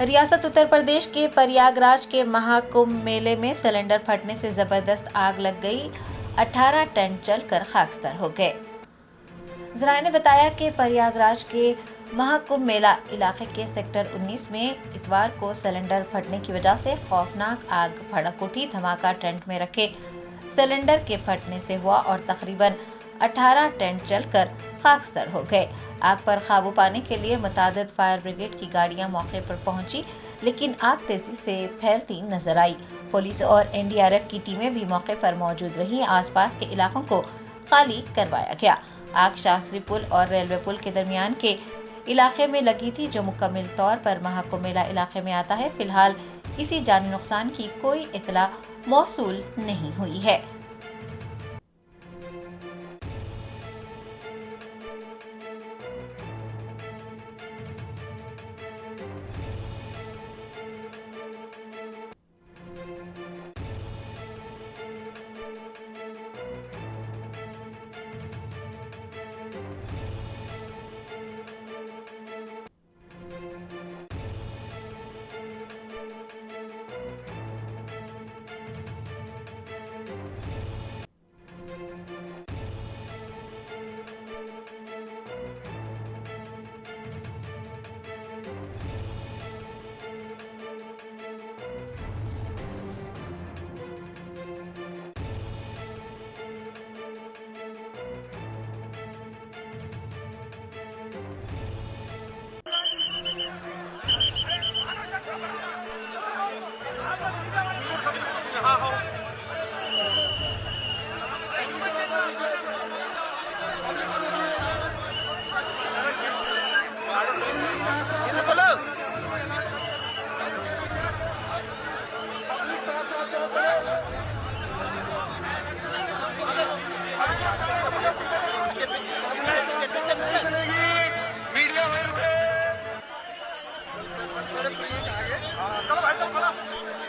रियासत उत्तर प्रदेश के प्रयागराज के महाकुंभ मेले में सिलेंडर फटने से जबरदस्त आग लग गई। 18 टन जलकर खाकसार हो गए। जराये ने बताया कि प्रयागराज के महाकुंभ मेला इलाके के सेक्टर 19 में इतवार को सिलेंडर फटने की वजह से खौफनाक आग भड़क उठी। धमाका टेंट में रखे सिलेंडर के फटने से हुआ और तकरीबन 18 टेंट जलकर खाकसार हो गए। आग पर काबू पाने के लिए मुतादिद फायर ब्रिगेड की गाड़ियां मौके पर पहुंची, लेकिन आग तेजी से फैलती नजर आई। पुलिस और एनडीआरएफ की टीमें भी मौके पर मौजूद रही। आसपास के इलाकों को खाली करवाया गया। आग शास्त्री पुल और रेलवे पुल के दरमियान के इलाके में लगी थी, जो मुकम्मल तौर पर महाकुंभ मेला इलाके में आता है। फिलहाल किसी जानी नुकसान की कोई इतला मौसूल नहीं हुई है।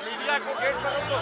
मीडिया को गेट पर रोको।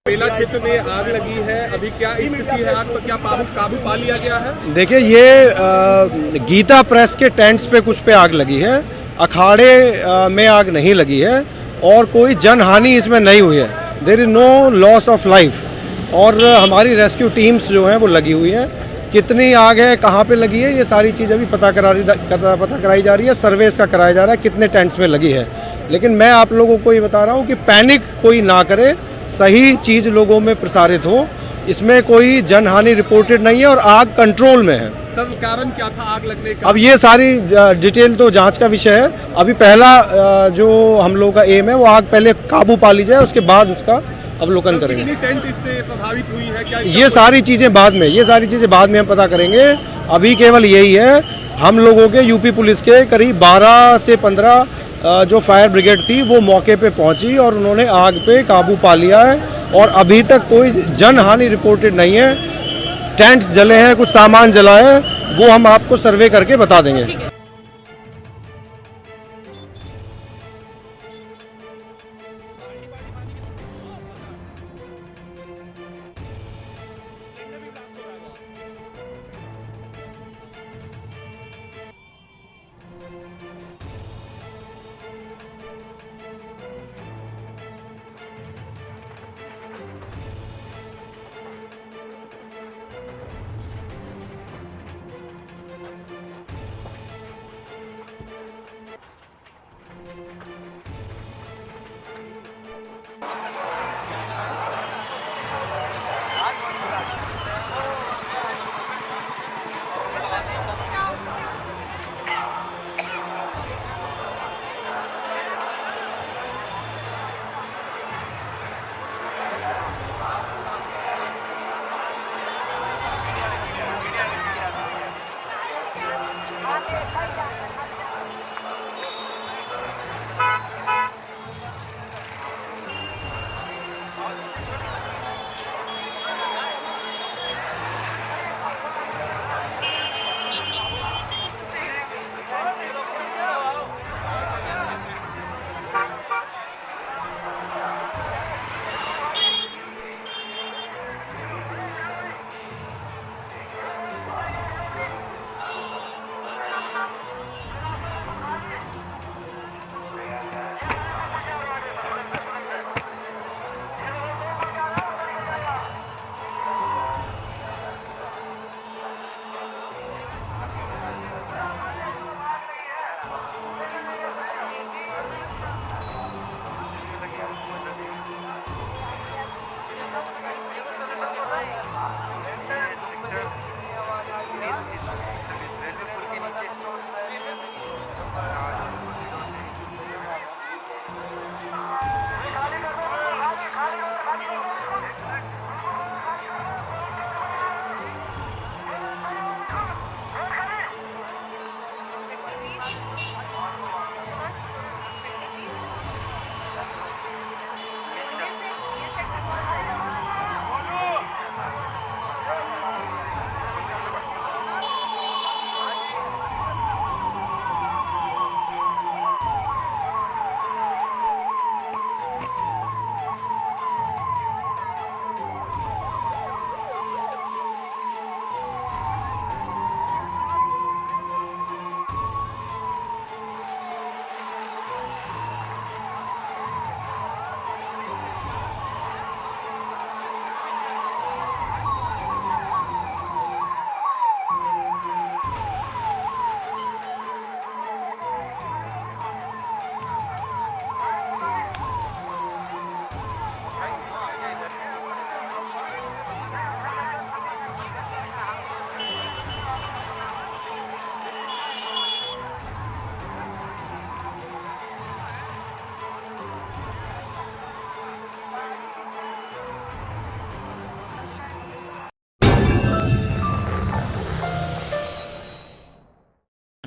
मेला क्षेत्र में आग लगी है, अभी क्या स्थिति है? आग पर क्या काबू पा लिया गया है? देखिए, ये गीता प्रेस के टेंट्स पे कुछ पे आग लगी है। अखाड़े में आग नहीं लगी है और कोई जनहानि इसमें नहीं हुई है। There is no loss of life. और हमारी रेस्क्यू टीम्स जो हैं वो लगी हुई है। कितनी आग है, कहाँ पे लगी है, ये सारी चीज़ अभी पता कराई जा रही है। सर्वे इसका कराया जा रहा है कितने टेंट्स में लगी है। लेकिन मैं आप लोगों को ये बता रहा हूँ कि पैनिक कोई ना करे, सही चीज़ लोगों में प्रसारित हो। इसमें कोई जनहानि रिपोर्टेड नहीं है और आग कंट्रोल में है। सर, कारण क्या था आग लगने का? अब ये सारी डिटेल तो जांच का विषय है। अभी पहला जो हम लोगों का एम है वो आग पहले काबू पा ली जाए, उसके बाद उसका अवलोकन करेंगे। कितनी टेंट इससे प्रभावित हुई है? क्या ये सारी चीज़ें बाद में हम पता करेंगे। अभी केवल यही है, हम लोगों के यूपी पुलिस के करीब 12 से 15 जो फायर ब्रिगेड थी वो मौके पे पहुंची और उन्होंने आग पे काबू पा लिया है और अभी तक कोई जनहानि रिपोर्टेड नहीं है। टेंट्स जले हैं, कुछ सामान जला है, वो हम आपको सर्वे करके बता देंगे।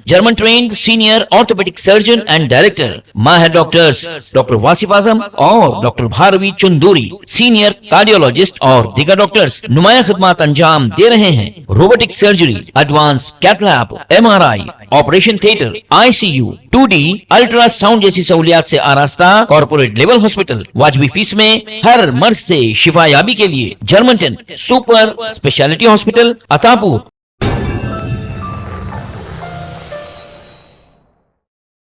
German trained senior orthopaedic surgeon and director, माहिर डॉक्टर्स डॉक्टर वासिफ आजम और doctor Bharavi Chunduri, senior cardiologist और दीगर डॉक्टर्स नुमाया खिदमत अंजाम दे रहे हैं। Robotic surgery, advance cath lab, MRI, operation theatre, ICU, 2D ultrasound जैसी सहूलियात से आरास्ता कॉर्पोरेट लेवल हॉस्पिटल। वाजबी फीस में हर मर्ज से शिफायाबी के लिए German 10 super speciality hospital, Attapur.